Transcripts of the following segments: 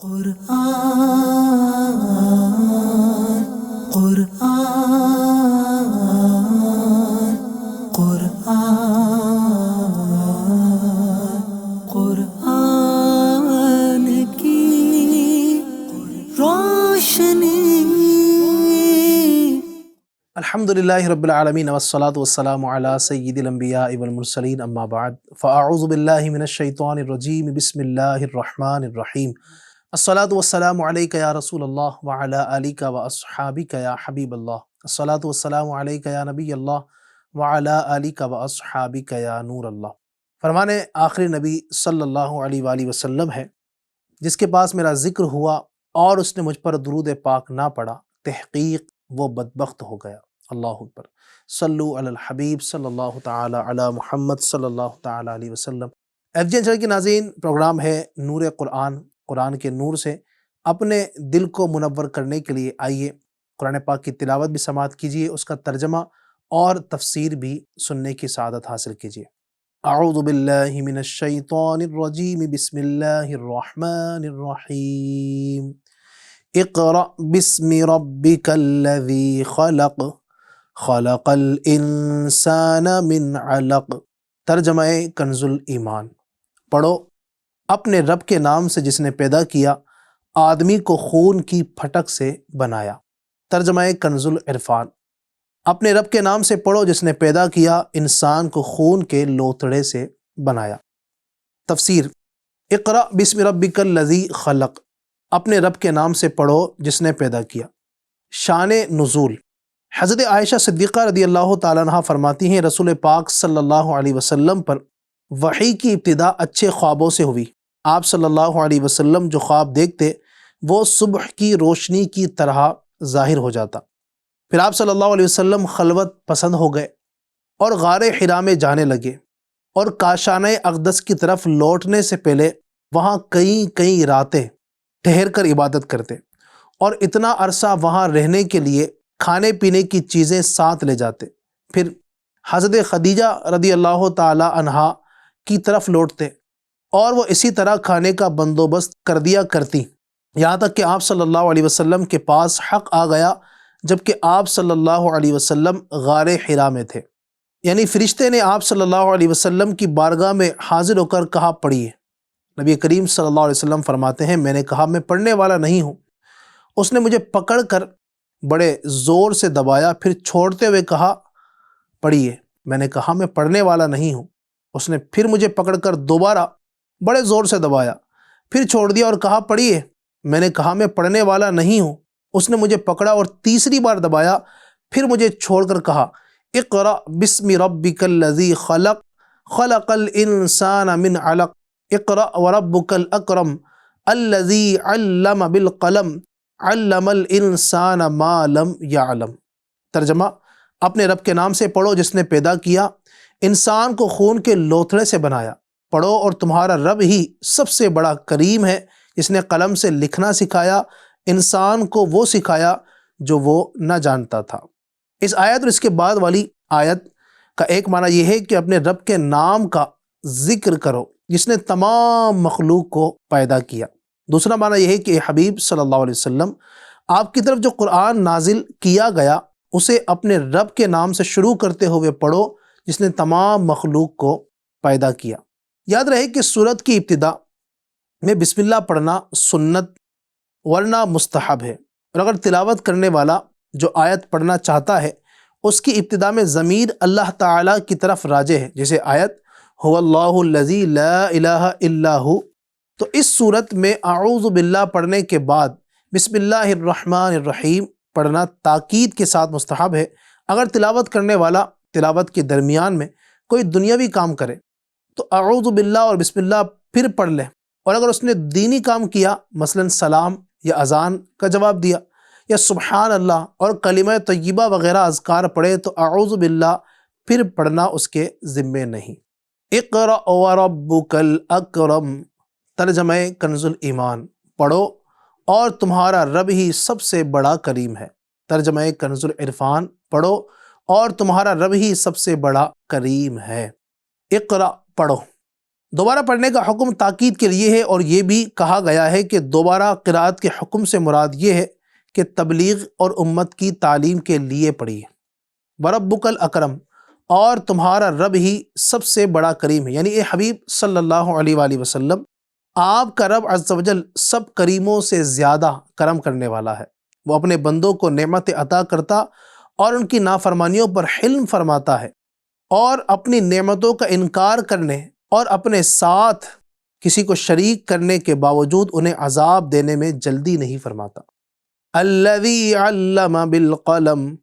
قرآن قرآن قرآن قرآن کی روشنی۔ الحمدللہ رب العالمین والصلاة والسلام علی سید الانبیاء والمرسلین، اما بعد فاعوذ باللہ من الشیطان الرجیم، بسم اللہ الرحمن الرحیم۔ الصلاة والسلام علیک یا رسول اللہ وعلی آلک واصحابک یا حبیب اللہ، الصلاة والسلام علیک یا نبی اللہ وعلی آلک واصحابک یا نور اللہ۔ فرمان آخری نبی صلی اللہ علیہ وآلہ وسلم ہے، جس کے پاس میرا ذکر ہوا اور اس نے مجھ پر درود پاک نہ پڑھا، تحقیق وہ بدبخت ہو گیا۔ اللہ اکبر، صلو علی الحبیب صلی اللہ تعالی علی محمد صلی اللہ تعالی علیہ وسلم۔ ایف جی این چینل کے ناظرین، پروگرام ہے نور قرآن، قرآن کے نور سے اپنے دل کو منور کرنے کے لیے آئیے قرآن پاک کی تلاوت بھی سماعت کیجیے، اس کا ترجمہ اور تفسیر بھی سننے کی سعادت حاصل کیجیے۔ اعوذ باللہ من الشیطان الرجیم، بسم اللہ الرحمن الرحیم۔ اقرأ بسم ربک الذی خلق، خلق الانسان من علق۔ ترجمہ کنز الایمان۔ پڑھو، اپنے رب کے نام سے جس نے پیدا کیا، آدمی کو خون کی پھٹک سے بنایا۔ ترجمہ کنز العرفان۔ اپنے رب کے نام سے پڑھو جس نے پیدا کیا، انسان کو خون کے لوتھڑے سے بنایا۔ تفسیر۔ اقرأ بسم ربک الذی خلق، اپنے رب کے نام سے پڑھو جس نے پیدا کیا۔ شان نزول۔ حضرت عائشہ صدیقہ رضی اللہ تعالیٰ عنہ فرماتی ہیں، رسول پاک صلی اللہ علیہ وسلم پر وحی کی ابتدا اچھے خوابوں سے ہوئی۔ آپ صلی اللہ علیہ وسلم جو خواب دیکھتے وہ صبح کی روشنی کی طرح ظاہر ہو جاتا۔ پھر آپ صلی اللہ علیہ وسلم خلوت پسند ہو گئے اور غار حرا میں جانے لگے، اور کاشانہ اقدس کی طرف لوٹنے سے پہلے وہاں کئی راتیں ٹھہر کر عبادت کرتے، اور اتنا عرصہ وہاں رہنے کے لیے کھانے پینے کی چیزیں ساتھ لے جاتے۔ پھر حضرت خدیجہ رضی اللہ تعالی عنہا کی طرف لوٹتے، اور وہ اسی طرح کھانے کا بندوبست کر دیا کرتی، یہاں تک کہ آپ صلی اللہ علیہ وسلم کے پاس حق آ گیا جبکہ آپ صلی اللہ علیہ وسلم غار حرا میں تھے۔ یعنی فرشتے نے آپ صلی اللہ علیہ وسلم کی بارگاہ میں حاضر ہو کر کہا، پڑھیے۔ نبی کریم صلی اللہ علیہ وسلم فرماتے ہیں، میں نے کہا میں پڑھنے والا نہیں ہوں۔ اس نے مجھے پکڑ کر بڑے زور سے دبایا، پھر چھوڑتے ہوئے کہا، پڑھیے۔ میں نے کہا میں پڑھنے والا نہیں ہوں۔ اس نے پھر مجھے پکڑ کر دوبارہ بڑے زور سے دبایا، پھر چھوڑ دیا اور کہا، پڑھیے۔ میں نے کہا میں پڑھنے والا نہیں ہوں۔ اس نے مجھے پکڑا اور تیسری بار دبایا، پھر مجھے چھوڑ کر کہا، اقرأ بسم ربک الذی خلق، خلق الانسان من علق، اقرأ وربک الاکرم الذی علم بالقلم، علم الانسان ما لم یعلم۔ ترجمہ۔ اپنے رب کے نام سے پڑھو جس نے پیدا کیا، انسان کو خون کے لوتھڑے سے بنایا۔ پڑھو اور تمہارا رب ہی سب سے بڑا کریم ہے، جس نے قلم سے لکھنا سکھایا، انسان کو وہ سکھایا جو وہ نہ جانتا تھا۔ اس آیت اور اس کے بعد والی آیت کا ایک معنی یہ ہے کہ اپنے رب کے نام کا ذکر کرو جس نے تمام مخلوق کو پیدا کیا۔ دوسرا معنی یہ ہے کہ اے حبیب صلی اللہ علیہ وسلم، آپ کی طرف جو قرآن نازل کیا گیا اسے اپنے رب کے نام سے شروع کرتے ہوئے پڑھو جس نے تمام مخلوق کو پیدا کیا۔ یاد رہے کہ سورت کی ابتدا میں بسم اللہ پڑھنا سنت ورنہ مستحب ہے، اور اگر تلاوت کرنے والا جو آیت پڑھنا چاہتا ہے اس کی ابتدا میں ضمیر اللہ تعالیٰ کی طرف راجع ہے، جیسے آیت هو اللہ الذی لا الہ الا ہو، تو اس صورت میں اعوذ باللہ پڑھنے کے بعد بسم اللہ الرحمن الرحیم پڑھنا تاکید کے ساتھ مستحب ہے۔ اگر تلاوت کرنے والا تلاوت کے درمیان میں کوئی دنیاوی کام کرے تو اعوذ باللہ اور بسم اللہ پھر پڑھ لے، اور اگر اس نے دینی کام کیا، مثلا سلام یا اذان کا جواب دیا یا سبحان اللہ اور کلمہ طیبہ وغیرہ اذکار پڑھے تو اعوذ باللہ پھر پڑھنا اس کے ذمے نہیں۔ اقرأ وربک الاکرم۔ ترجمہ کنز الایمان۔ پڑھو اور تمہارا رب ہی سب سے بڑا کریم ہے۔ ترجمہ کنز العرفان۔ پڑھو اور تمہارا رب ہی سب سے بڑا کریم ہے۔ اقرأ پڑھو، دوبارہ پڑھنے کا حکم تاکید کے لیے ہے، اور یہ بھی کہا گیا ہے کہ دوبارہ قرأت کے حکم سے مراد یہ ہے کہ تبلیغ اور امت کی تعلیم کے لیے پڑھیے۔ وَرَبُّكَ الْأَكْرَمُ، اور تمہارا رب ہی سب سے بڑا کریم ہے، یعنی اے حبیب صلی اللہ علیہ وآلہ وسلم، آپ کا رب عز و جل سب کریموں سے زیادہ کرم کرنے والا ہے۔ وہ اپنے بندوں کو نعمت عطا کرتا اور ان کی نافرمانیوں پر حلم فرماتا ہے، اور اپنی نعمتوں کا انکار کرنے اور اپنے ساتھ کسی کو شریک کرنے کے باوجود انہیں عذاب دینے میں جلدی نہیں فرماتا۔ الذی علم بالقلم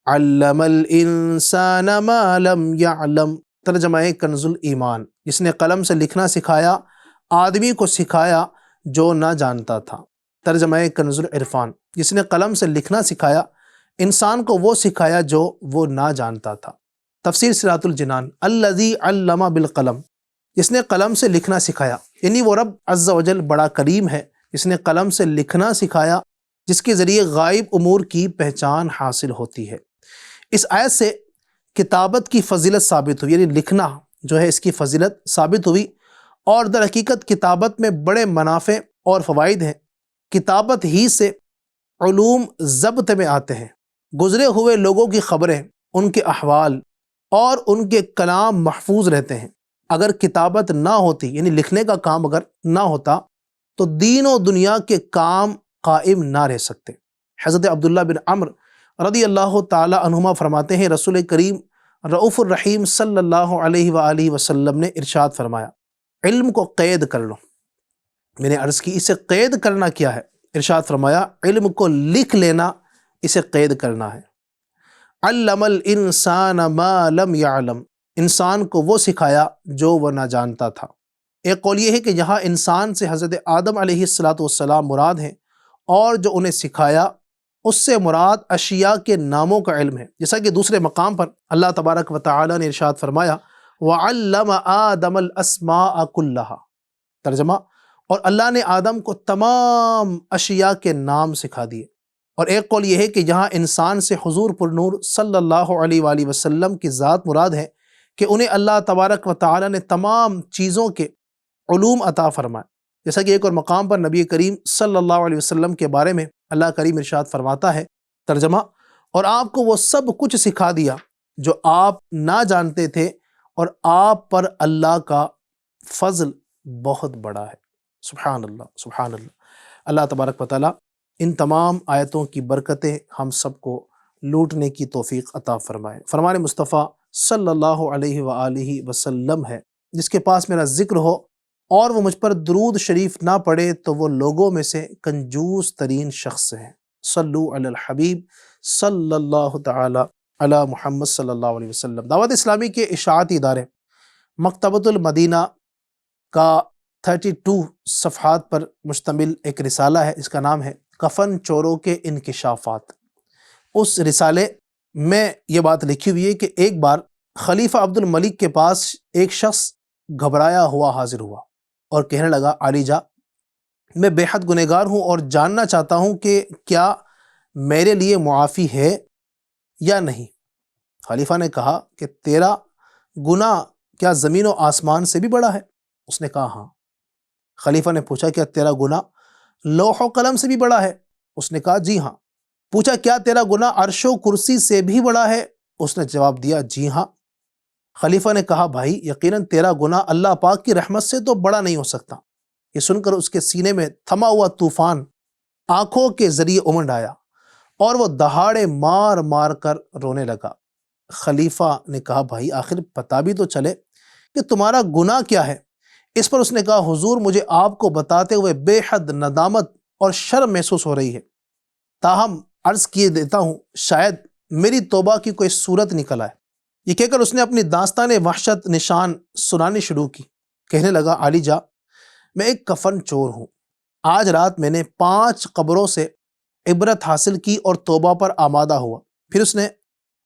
علم الانسان ما لم يعلم، ترجمہ کنز الایمان، جس نے قلم سے لکھنا سکھایا آدمی کو سکھایا جو نہ جانتا تھا۔ ترجمہ کنز العرفان، جس نے قلم سے لکھنا سکھایا انسان کو وہ سکھایا جو وہ نہ جانتا تھا۔ تفسیر صراط الجنان، الذی علم بالقلم، جس نے قلم سے لکھنا سکھایا، یعنی وہ رب عز و جل بڑا کریم ہے جس نے قلم سے لکھنا سکھایا، جس کے ذریعے غائب امور کی پہچان حاصل ہوتی ہے۔ اس آیت سے کتابت کی فضیلت ثابت ہوئی، یعنی لکھنا جو ہے اس کی فضیلت ثابت ہوئی، اور در حقیقت کتابت میں بڑے منافع اور فوائد ہیں۔ کتابت ہی سے علوم ضبط میں آتے ہیں، گزرے ہوئے لوگوں کی خبریں، ان کے احوال اور ان کے کلام محفوظ رہتے ہیں۔ اگر کتابت نہ ہوتی، یعنی لکھنے کا کام اگر نہ ہوتا، تو دین و دنیا کے کام قائم نہ رہ سکتے۔ حضرت عبداللہ بن عمر رضی اللہ تعالی عنہما فرماتے ہیں، رسول کریم رؤوف الرحیم صلی اللہ علیہ وآلہ وسلم نے ارشاد فرمایا، علم کو قید کر لو۔ میں نے عرض کی اسے قید کرنا کیا ہے؟ ارشاد فرمایا، علم کو لکھ لینا اسے قید کرنا ہے۔ علم الانسان ما لم يعلم، انسان کو وہ سکھایا جو وہ نہ جانتا تھا۔ ایک قول یہ ہے کہ یہاں انسان سے حضرت آدم علیہ السلام مراد ہیں، اور جو انہیں سکھایا اس سے مراد اشیاء کے ناموں کا علم ہے، جیسا کہ دوسرے مقام پر اللہ تبارک و تعالی نے ارشاد فرمایا، وَعَلَّمَ آدَمَ الْأَسْمَاءَ كُلَّهَا، ترجمہ، اور اللہ نے آدم کو تمام اشیاء کے نام سکھا دیے۔ اور ایک قول یہ ہے کہ یہاں انسان سے حضور پر نور صلی اللہ علیہ وآلہ وسلم کی ذات مراد ہے کہ انہیں اللہ تبارک و تعالی نے تمام چیزوں کے علوم عطا فرمائے، جیسا کہ ایک اور مقام پر نبی کریم صلی اللہ علیہ وسلم کے بارے میں اللہ کریم ارشاد فرماتا ہے، ترجمہ، اور آپ کو وہ سب کچھ سکھا دیا جو آپ نہ جانتے تھے، اور آپ پر اللہ کا فضل بہت بڑا ہے۔ سبحان اللہ، سبحان اللہ۔ اللہ تبارک و تعالی ان تمام آیتوں کی برکتیں ہم سب کو لوٹنے کی توفیق عطا فرمائے۔ فرمان مصطفیٰ صلی اللہ علیہ وآلہ وسلم ہے، جس کے پاس میرا ذکر ہو اور وہ مجھ پر درود شریف نہ پڑھے تو وہ لوگوں میں سے کنجوس ترین شخص ہیں۔ صلو علی الحبیب صلی اللہ تعالی علی محمد صلی اللہ علیہ وسلم۔ دعوت اسلامی کے اشاعتی ادارے مکتبۃ المدینہ کا 32 صفحات پر مشتمل ایک رسالہ ہے، اس کا نام ہے کفن چوروں کے انکشافات۔ اس رسالے میں یہ بات لکھی ہوئی ہے کہ ایک بار خلیفہ عبد الملک کے پاس ایک شخص گھبرایا ہوا حاضر ہوا اور کہنے لگا، علی جا، میں بے حد گنہگار ہوں اور جاننا چاہتا ہوں کہ کیا میرے لیے معافی ہے یا نہیں۔ خلیفہ نے کہا کہ تیرا گناہ کیا زمین و آسمان سے بھی بڑا ہے؟ اس نے کہا ہاں۔ خلیفہ نے پوچھا، کیا تیرا گناہ لوح و قلم سے بھی بڑا ہے؟ اس نے کہا جی ہاں۔ پوچھا، کیا تیرا گناہ عرش و کرسی سے بھی بڑا ہے؟ اس نے جواب دیا جی ہاں۔ خلیفہ نے کہا، بھائی یقیناً تیرا گناہ اللہ پاک کی رحمت سے تو بڑا نہیں ہو سکتا۔ یہ سن کر اس کے سینے میں تھما ہوا طوفان آنکھوں کے ذریعے امنڈ آیا اور وہ دہاڑے مار مار کر رونے لگا۔ خلیفہ نے کہا، بھائی آخر پتا بھی تو چلے کہ تمہارا گناہ کیا ہے۔ اس پر اس نے کہا، حضور مجھے آپ کو بتاتے ہوئے بے حد ندامت اور شرم محسوس ہو رہی ہے، تاہم عرض کیے دیتا ہوں شاید میری توبہ کی کوئی صورت نکل آئے۔ یہ کہہ کر اس نے اپنی داستان وحشت نشان سنانی شروع کی۔ کہنے لگا، علی جا، میں ایک کفن چور ہوں۔ آج رات میں نے 5 قبروں سے عبرت حاصل کی اور توبہ پر آمادہ ہوا۔ پھر اس نے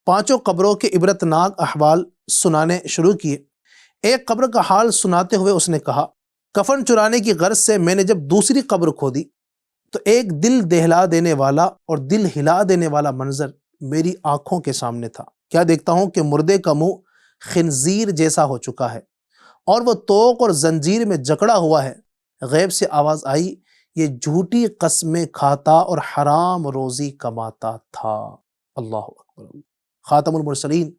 5 قبروں کے عبرتناک احوال سنانے شروع کیے۔ ایک قبر کا حال سناتے ہوئے اس نے کہا، کفن چرانے کی غرض سے میں نے جب دوسری قبر کھودی تو ایک دل دہلا دینے والا اور دل ہلا دینے والا منظر میری آنکھوں کے سامنے تھا۔ کیا دیکھتا ہوں کہ مردے کا منہ خنزیر جیسا ہو چکا ہے اور وہ طوق اور زنجیر میں جکڑا ہوا ہے۔ غیب سے آواز آئی، یہ جھوٹی قسمیں کھاتا اور حرام روزی کماتا تھا۔ اللہ اکبر۔ خاتم المرسلین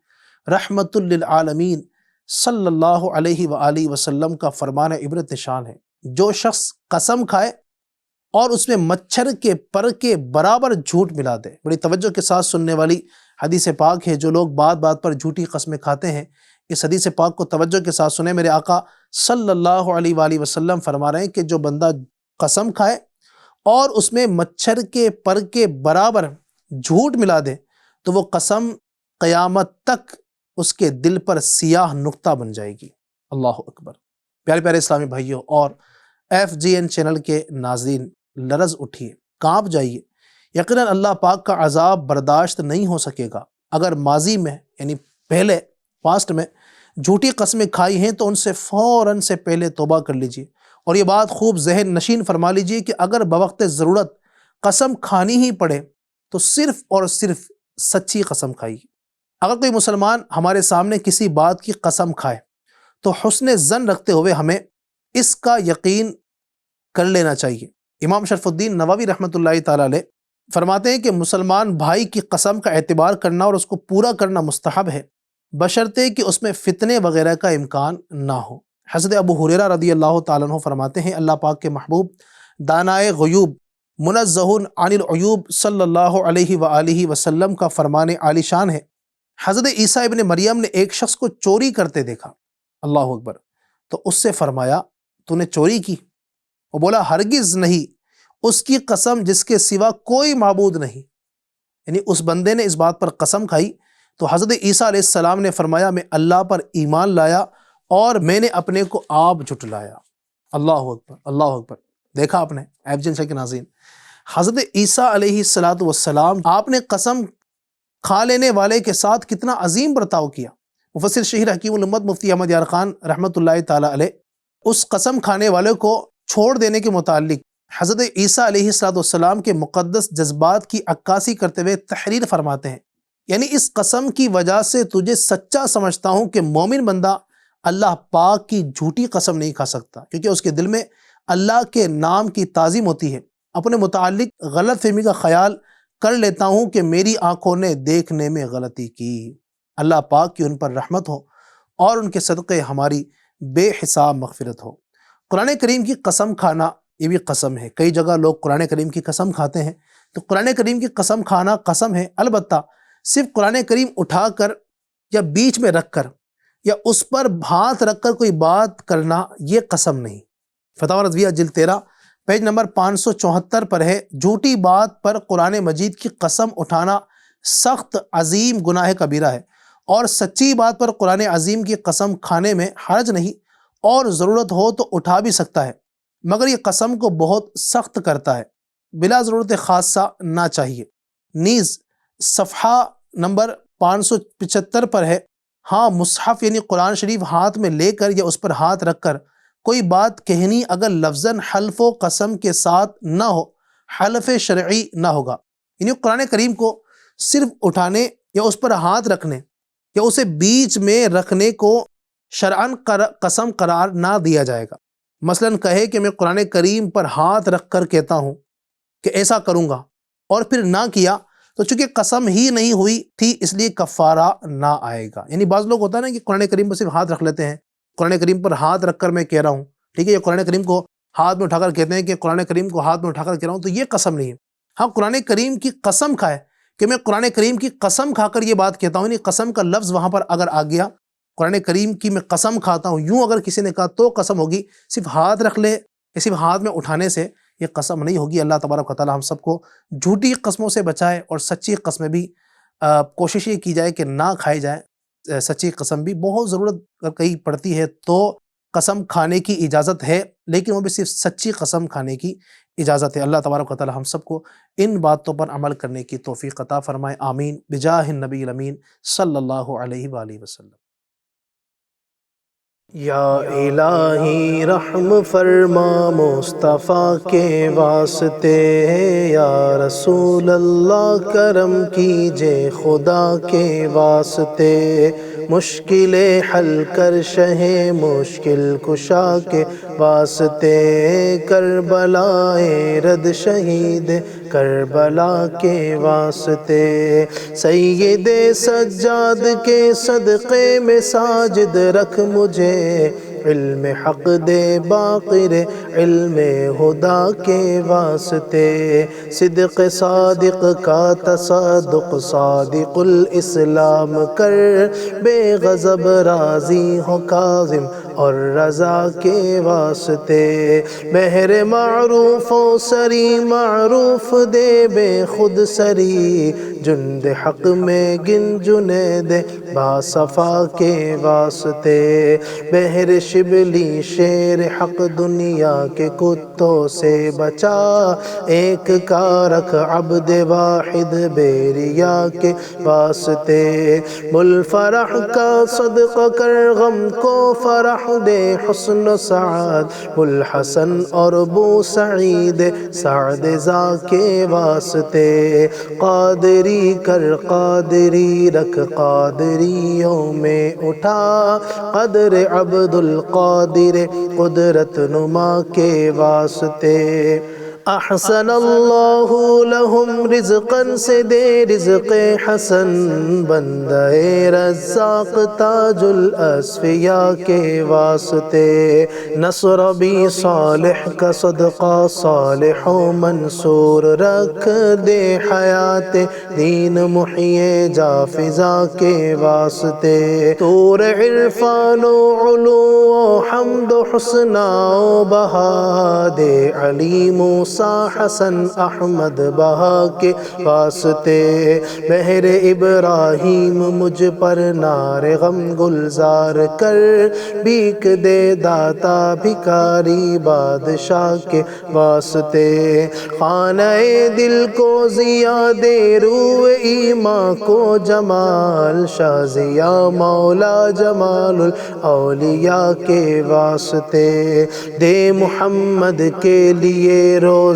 رحمت للعالمین صلی اللہ علیہ وآلہ وسلم کا فرمان عبرت نشان ہے، جو شخص قسم کھائے اور اس میں مچھر کے پر کے برابر جھوٹ ملا دے۔ بڑی توجہ کے ساتھ سننے والی حدیث پاک ہے۔ جو لوگ بات بات پر جھوٹی قسمیں کھاتے ہیں، اس حدیث پاک کو توجہ کے ساتھ سنیں۔ میرے آقا صلی اللہ علیہ وآلہ وسلم فرما رہے ہیں کہ جو بندہ قسم کھائے اور اس میں مچھر کے پر کے برابر جھوٹ ملا دے تو وہ قسم قیامت تک اس کے دل پر سیاہ نقطہ بن جائے گی۔ اللہ اکبر۔ پیارے پیارے اسلامی بھائیوں اور FGN چینل کے ناظرین، لرز اٹھیے، کانپ جائیے۔ یقیناً اللہ پاک کا عذاب برداشت نہیں ہو سکے گا۔ اگر ماضی میں یعنی پہلے پاسٹ میں جھوٹی قسمیں کھائی ہیں تو ان سے فوراً سے پہلے توبہ کر لیجیے، اور یہ بات خوب ذہن نشین فرما لیجیے کہ اگر بوقت ضرورت قسم کھانی ہی پڑے تو صرف اور صرف سچی قسم کھائیے۔ اگر کوئی مسلمان ہمارے سامنے کسی بات کی قسم کھائے تو حسن ظن رکھتے ہوئے ہمیں اس کا یقین کر لینا چاہیے۔ امام شرف الدین نووی رحمۃ اللہ تعالی علیہ فرماتے ہیں کہ مسلمان بھائی کی قسم کا اعتبار کرنا اور اس کو پورا کرنا مستحب ہے، بشرطے کہ اس میں فتنے وغیرہ کا امکان نہ ہو۔ حضرت ابو ہریرہ رضی اللہ تعالیٰ عنہ فرماتے ہیں، اللہ پاک کے محبوب دانائے غیوب منزہ عن العیوب صلی اللہ علیہ وآلہ وسلم کا فرمان عالی شان ہے، حضرت عیسیٰ ابن مریم نے ایک شخص کو چوری کرتے دیکھا، اللہ اکبر، تو اس سے فرمایا تو نے چوری کی؟ وہ بولا ہرگز نہیں، اس کی قسم جس کے سوا کوئی معبود نہیں۔ یعنی اس بندے نے اس بات پر قسم کھائی تو حضرت عیسیٰ علیہ السلام نے فرمایا میں اللہ پر ایمان لایا اور میں نے اپنے کو آپ جھٹلایا۔ اللہ اکبر، اللہ اکبر۔ دیکھا آپ نے FGN کے ناظرین، حضرت عیسیٰ علیہ السلام آپ نے قسم کھا لینے والے کے ساتھ کتنا عظیم برتاؤ کیا۔ مفسر شہیر حکیم الامت مفتی احمد یار خان رحمۃ اللہ تعالی علیہ اس قسم کھانے والے کو چھوڑ دینے کے متعلق حضرت عیسیٰ علیہ السلام کے مقدس جذبات کی عکاسی کرتے ہوئے تحریر فرماتے ہیں، یعنی اس قسم کی وجہ سے تجھے سچا سمجھتا ہوں کہ مومن بندہ اللہ پاک کی جھوٹی قسم نہیں کھا سکتا، کیونکہ اس کے دل میں اللہ کے نام کی تعظیم ہوتی ہے۔ اپنے متعلق غلط فہمی کا خیال کر لیتا ہوں کہ میری آنکھوں نے دیکھنے میں غلطی کی۔ اللہ پاک کی ان پر رحمت ہو اور ان کے صدقے ہماری بے حساب مغفرت ہو۔ قرآن کریم کی قسم کھانا یہ بھی قسم ہے۔ کئی جگہ لوگ قرآن کریم کی قسم کھاتے ہیں، تو قرآن کریم کی قسم کھانا قسم ہے، البتہ صرف قرآن کریم اٹھا کر یا بیچ میں رکھ کر یا اس پر ہاتھ رکھ کر کوئی بات کرنا یہ قسم نہیں۔ فتاوی رضویہ جلد 13 پیج نمبر 574 پر ہے، جھوٹی بات پر قرآن مجید کی قسم اٹھانا سخت عظیم گناہ کبیرہ ہے، اور سچی بات پر قرآن عظیم کی قسم کھانے میں حرج نہیں، اور ضرورت ہو تو اٹھا بھی سکتا ہے، مگر یہ قسم کو بہت سخت کرتا ہے، بلا ضرورت خاصہ نہ چاہیے۔ نیز صفحہ نمبر 575 پر ہے، ہاں مصحف یعنی قرآن شریف ہاتھ میں لے کر یا اس پر ہاتھ رکھ کر کوئی بات کہنی اگر لفظاً حلف و قسم کے ساتھ نہ ہو، حلف شرعی نہ ہوگا۔ یعنی قرآن کریم کو صرف اٹھانے یا اس پر ہاتھ رکھنے یا اسے بیچ میں رکھنے کو شرعاً قسم قرار نہ دیا جائے گا۔ مثلاً کہے کہ میں قرآن کریم پر ہاتھ رکھ کر کہتا ہوں کہ ایسا کروں گا، اور پھر نہ کیا تو چونکہ قسم ہی نہیں ہوئی تھی اس لیے کفارہ نہ آئے گا۔ یعنی بعض لوگ ہوتا ہے نا کہ قرآن کریم پر صرف ہاتھ رکھ لیتے ہیں، قرآن کریم پر ہاتھ رکھ کر میں کہہ رہا ہوں، ٹھیک ہے، یہ قرآن کریم کو ہاتھ میں اٹھا کر کہتے ہیں کہ قرآن کریم کو ہاتھ میں اٹھا کر کہہ رہا ہوں، تو یہ قسم نہیں ہے۔ ہاں قرآن کریم کی قسم کھائے کہ میں قرآن کریم کی قسم کھا کر یہ بات کہتا ہوں، یعنی قسم کا لفظ وہاں پر اگر آ گیا، قرآن کریم کی میں قسم کھاتا ہوں، یوں اگر کسی نے کہا تو قسم ہوگی۔ صرف ہاتھ رکھ لے یا صرف ہاتھ میں اٹھانے سے یہ قسم نہیں ہوگی۔ اللہ تبارک و تعالی ہم سب کو جھوٹی قسموں سے بچائے، اور سچی قسمیں بھی کوشش یہ کی جائے کہ نہ کھائی جائے۔ سچی قسم بھی بہت ضرورت اگر کہیں پڑتی ہے تو قسم کھانے کی اجازت ہے، لیکن وہ بھی صرف سچی قسم کھانے کی اجازت ہے۔ اللہ تبارک و تعالی ہم سب کو ان باتوں پر عمل کرنے کی توفیق عطا فرمائے، آمین، بجاہ النبی الامین صلی اللہ علیہ وآلہ وسلم۔ یا الہی رحم فرما مصطفیٰ کے واسطے، یا رسول اللہ کرم کیجے خدا کے واسطے، مشکلیں حل کر شہ مشکل کشا کے واسطے، کربلائے رد شہید کربلا کے واسطے، سید سجاد کے صدقے میں ساجد رکھ مجھے، علم حق دے باقر علم خدا کے واسطے، صدق صادق کا تصدق صادق الاسلام کر، بے غضب راضی ہو کاظم اور رضا کے واسطے، مہر معروف و سری معروف دے بے خود سری، جند حق میں گن جنید باصفا کے واسطے، بہر شبلی شیر حق دنیا کے کتوں سے بچا، ایک کارک عبد واحد بیریا کے واسطے، بلفرح کا صدقہ کر غم کو فرح دے حسن و سعاد، بلحسن اور بو سعید سعد زا کے واسطے، قادری کر قادری رکھ قادریوں میں اٹھا، قدر عبد القادر قدرت نما کے واسطے، احسن اللہ لہم رزقا سے دے رزق حسن، بندہ رزاق تاج الاصفیاء کے واسطے، نصر بھی صالح کا صدقہ صالح و منصور رکھ دے، حیات دین محیے جا فضا کے واسطے، طور عرفان و علو و حمد و حسنہ و بہا دے، علی موسیٰ حسن احمد بہا کے واسطے، بہر ابراہیم مجھ پر نار غم گلزار کر، بھیک دے داتا بھکاری بادشاہ کے واسطے، خانہ دل کو ضیا دے روح ایمان کو جمال، شاہ ضیا مولا جمال الاولیاء کے واسطے، دے محمد کے لیے روزی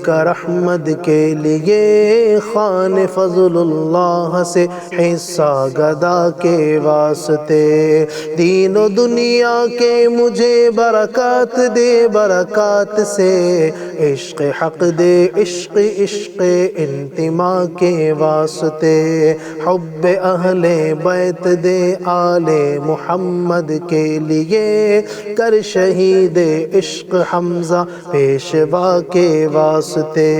کا رحمت کے لیے، خان فضل اللہ سے حصہ گدا کے واسطے، دین و دنیا کے مجھے برکات دے برکات سے، عشق حق دے عشق عشق انتما کے واسطے، حب اہل بیت دے آل محمد کے لیے، کر شہید عشق حمزہ پیشوا کے واسطے،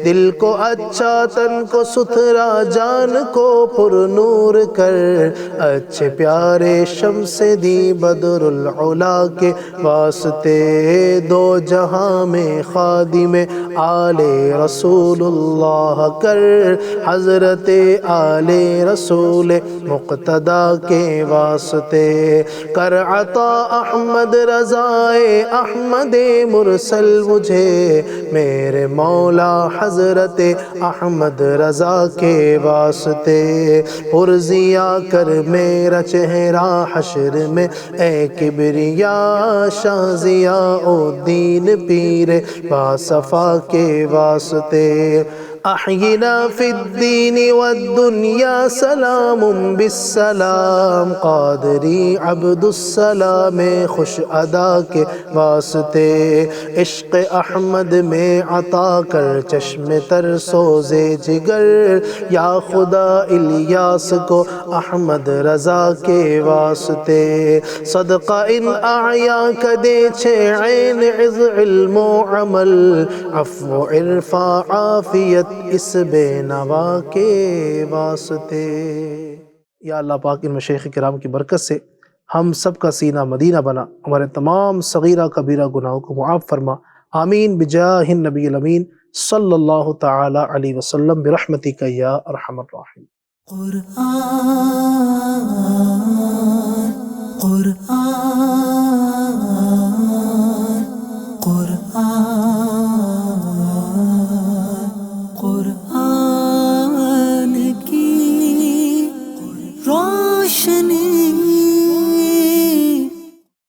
دل کو اچھا تن کو ستھرا جان کو پر نور کر، اچھے پیارے شمس دی بدر العلا کے واسطے، دو جہاں میں خادم آل رسول اللہ کر، حضرت آل رسول مقتدی کے واسطے، کر عطا احمد رضائے احمد مرسل مجھے، میرے مولا حضرت احمد رضا کے واسطے، پرزیا کر میرا چہرہ حشر میں اے کبریا، شاہ ضیاء الدین پیر باصفا کے واسطے، احینا فی الدین والدنیا سلام بالسلام، قادری عبد السلام خوش ادا کے واسطے، عشق احمد میں عطا کر چشم تر سوزے جگر، یا خدا الیاس کو احمد رضا کے واسطے، صدقہ ان اعیا کا دے چھے عین عز علم و عمل، عفو عرفا عافیت اس بے نوا کے واسطے۔ یا اللہ پاک ان مشایخ کرام کی برکت سے ہم سب کا سینہ مدینہ بنا، ہمارے تمام صغیرہ کبیرہ گناہوں کو معاف فرما، آمین بجاہ النبی الامین صلی اللہ تعالی علیہ وسلم برحمتک یا ارحم الراحمین۔ قرآن